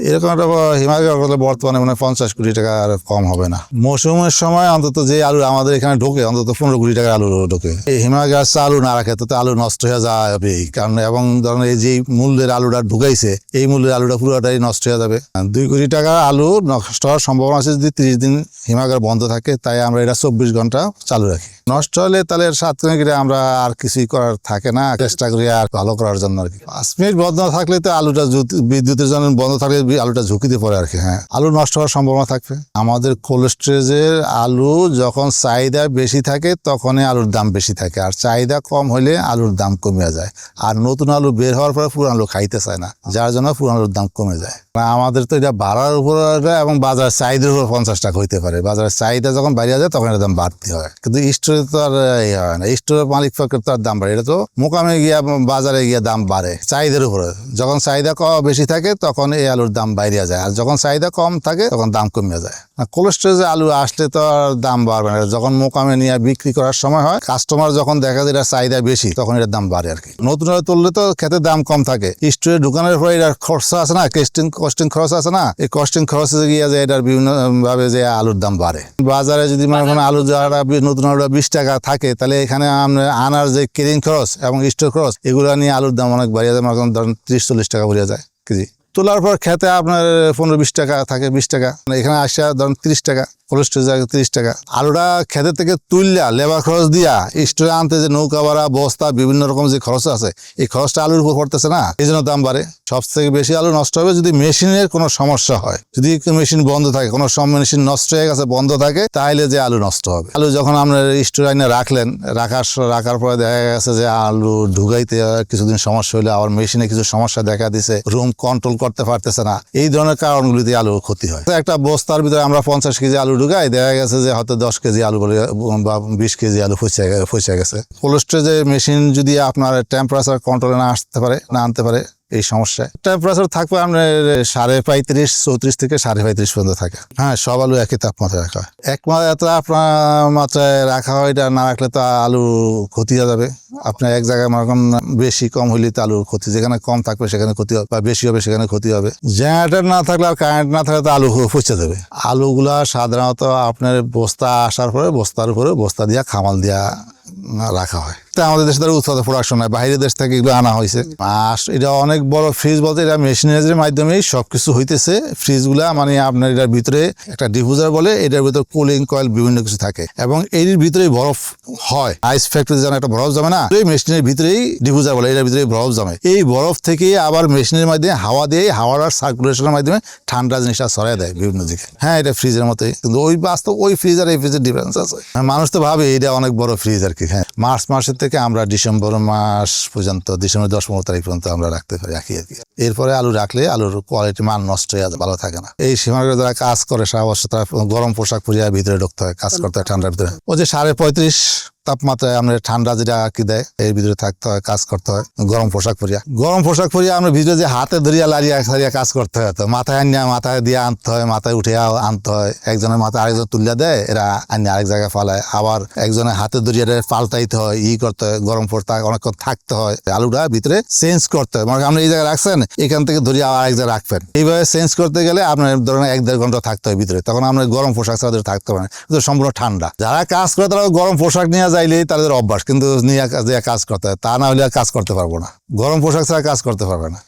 এরকম একটা হিমাগার করলে বর্তমানে মানে 50 কোটি টাকা আর কম হবে না। মৌসুমের সময় অন্তত যে আলু আমাদের এখানে ঢোকে অন্তত 15 কোটি টাকার আলু ঢোকে। এই হিমাগার আলু না রাখে তো আলু নষ্ট হয়ে যাবে, কারণ এবং ধরেন এই যে মূল্যের আলুটা ঢুকাইছে এই মূল্যের আলুটা পুরোটাই নষ্ট হয়ে যাবে। 2 কোটি টাকা আলু নষ্ট হওয়ার সম্ভাবনা আছে যদি 30 দিন হিমাগার বন্ধ থাকে, তাই আমরা এটা 24 ঘন্টা চালু রাখি। নষ্ট হলে তাহলে সাতক্ষণিক আমরা আর কিছুই করার থাকে না, চেষ্টা করি আর ভালো করার জন্য আর কি। 5 মিনিট বন্ধ থাকলে তো আলুটা বিদ্যুতের জন্য বন্ধ থাকলে আলুটা ঝুঁকিতে পড়ে আর কি। হ্যাঁ, আলু নষ্ট হওয়ার সম্ভাবনা থাকবে। আমাদের কোল্ড স্টোরেজের আলু যখন চাহিদা বেশি থাকে তখনই আলুর দাম বেশি থাকে, আর চাহিদা কম হলে আলুর দাম কমে যায়। আর নতুন আলু বের হওয়ার পরে পুরান আলু খাইতে চায় না, যার জন্য পুরান আলুর দাম কমে যায়। আমাদের তো এটা বাড়ার উপর এবং বাজার চাহিদার উপর 50 টাকা হইতে পারে। বাজারের চাহিদা যখন বাড়িয়ে যায় তখন এর দাম বাড়তে হয়, কিন্তু স্টোরে তো আর হয় না। স্টোরের মালিক পক্ষের তো আর দাম বাড়ে, এটা তো মোকামে গিয়া বাজারে গিয়ে দাম বাড়ে চাহিদার উপরে। যখন চাহিদা বেশি থাকে তখন এই আলুর দাম বাইরে যায়, আর যখন চাহিদা কম থাকে তখন দাম কমে যায়। কোল্ড স্টোরেজে আলু আসলে তো আর দাম বাড়বে না। যখন মোকামে নিয়ে বিক্রি করার সময় হয়, কাস্টমার যখন দেখা যায় এটা চাহিদা বেশি তখন এটার দাম বাড়ে আর কি। নতুন আলু তুললে তো খেতে দাম কম থাকে, স্টোরে ঢুকানোর পরে এটার খরচা আছে না, কস্টিং খরচ আছে না, এই কস্টিং খরচে গিয়ে যায় এটার বিভিন্ন ভাবে যে আলুর দাম বাড়ে। বাজারে যদি মনে করেন আলু যারা নতুন আলুটা 20 টাকা থাকে, তাহলে এখানে আনার যে কেরিং খরচ এবং স্টোর খরচ এগুলো নিয়ে আলুর দাম অনেক বাড়িয়ে যায়। মনে করেন ধরেন 30-40 টাকা বেড়ে যায় কেজি। তোলার পর খেতে আপনার 15-20 টাকা থাকে, 20 টাকা। এখানে আসা ধরেন 30 টাকা, কোল্ড স্টোরেজ 30 টাকা। আলুটা খেতে থেকে তুললা লেবার খরচ দিয়া স্টোরে আনতে যে নৌকা ভাড়া, বস্তা, বিভিন্ন রকম যে খরচ আছে, এই খরচটা আলুর উপর পড়তেছে না, এই জন্য দাম বাড়ে। সবথেকে বেশি আলু নষ্ট হবে যদি মেশিনের কোনো সমস্যা হয়, যদি মেশিন বন্ধ থাকে, কোনো মেশিন নষ্ট হয়ে গেছে বন্ধ থাকে, তাহলে যে আলু নষ্ট হবে। আলু যখন আপনার স্টোরে আইনে রাখলেন, রাখার পরে দেখা গেছে যে আলু ঢুকাইতে কিছুদিন সমস্যা হলে আবার মেশিনে কিছু সমস্যা দেখা দিছে, রুম কন্ট্রোল করতে পারতেছে না, এই ধরনের কারণগুলিতে আলুর ক্ষতি হয়। একটা বস্তার ভিতরে আমরা 50 কেজি আলু ঢুকাই, দেখা গেছে যে হয়তো 10 কেজি আলু বলে বা 20 কেজি আলু ফসে গেছে। কোল্ড স্টোরেজে মেশিন যদি আপনার টেম্পারেচার কন্ট্রোলে না আনতে পারে এই সমস্যা। টেম্পারেচার থাকবে আপনার 35, 34 থেকে 35.5 পর্যন্ত থাকে। হ্যাঁ, সব আলু একই তাপমাত্রায় রাখা হয়। এক মাত্রায় রাখা হয়, এটা না রাখলে তো আলু ক্ষতি হয়ে যাবে। আপনার এক জায়গায় মনে করেন বেশি কম হইলে তো আলুর ক্ষতি, যেখানে কম থাকবে সেখানে ক্ষতি হবে, বা বেশি হবে সেখানে ক্ষতি হবে। জেনারেটর না থাকলে আর কারেন্ট না থাকলে তো আলু ফসে যাবে। আলুগুলা সাধারণত আপনার বস্তা আসার পরে বস্তার উপরে বস্তা দিয়া খামাল দিয়া রাখা হয়। আমাদের দেশে উৎপাদন প্রোডাকশন হয়, বাইরের দেশ থেকে এগুলো আনা হয়েছে। এটা অনেক বড় ফ্রিজ, বলতে এটা মেশিনারির মাধ্যমেই সবকিছু হইতেছে। ফ্রিজগুলা মানে আপনার এটার ভিতরে একটা ডিফিউজার বলে, এটার ভিতরে কুলিং কয়েল বিভিন্ন কিছু থাকে, এবং এর ভিতরেই বরফ হয়। আইস ফ্যাক্টরি যেন একটা বরফ জমে না, এই মেশিনের ভিতরেই ডিফিউজার বলে, এটার ভিতরে বরফ জমে। এই বরফ থেকে আবার মেশিনের মাধ্যমে হাওয়া দিয়ে, হাওয়ার সার্কুলেশনের মাধ্যমে ঠান্ডা জিনিসটা ছড়াই দেয় বিভিন্ন দিকে। হ্যাঁ, এটা ফ্রিজের মতোই, কিন্তু ওই বাস্তব ওই ফ্রিজ আর এই ফ্রিজের ডিফারেন্স আছে। মানুষ তো ভাবে এটা অনেক বড় ফ্রিজ আর কি। হ্যাঁ, মার্চ মাসের থেকে আমরা ডিসেম্বর মাস পর্যন্ত, ডিসেম্বর 10-15 তারিখ পর্যন্ত আমরা রাখতে পারি আর কি। এরপরে আলু রাখলে আলুর কোয়ালিটি মান নষ্ট হয়ে যায়, ভালো থাকে না। এই সীমানার যারা কাজ করে সারা বছর তারা গরম পোশাক পরিয়ে ভিতরে ঢুকতে হয়, কাজ করতে হয় ঠান্ডার ভিতরে। ওই যে 35.5 তাপমাত্রায় আমরা ঠান্ডা যেটা আর কি দেয়, এর ভিতরে থাকতে হয়, কাজ করতে হয় গরম পোশাক পরিয়া আমরা ভিতরে যে হাতে ধরিয়া লাড়িয়া কাজ করতে হয়। তো মাথায় মাথায় দিয়ে আনতে হয়, মাথায় উঠে আনতে হয়। একজনের মাথায় আরেকজন তুলিয়া দেয়, এরা আনিয়ে আরেক জায়গায় ফালায়, আবার একজনের হাতে ধরিয়া পাল্টাইতে হয়, করতে হয়, গরম পোশাক অনেকক্ষণ থাকতে হয়। আলুটা ভিতরে চেঞ্জ করতে হয়, মানে আপনি এই জায়গায় রাখছেন, এখান থেকে ধরিয়া আবার এক জায়গায় রাখবেন। এইভাবে চেঞ্জ করতে গেলে আপনার ধরেন 1-1.5 ঘন্টা থাকতে হয় ভিতরে, তখন আপনার গরম পোশাক ছাড়া থাকতে পারে, সম্পূর্ণ ঠান্ডা। যারা কাজ করে তারা গরম পোশাক নিয়ে যাইলেই তাদের অভ্যাস, কিন্তু নিয়ে কাজ করতে হয়, তা না হলে কাজ করতে পারবো না। গরম পোশাক ছাড়া কাজ করতে পারবে না।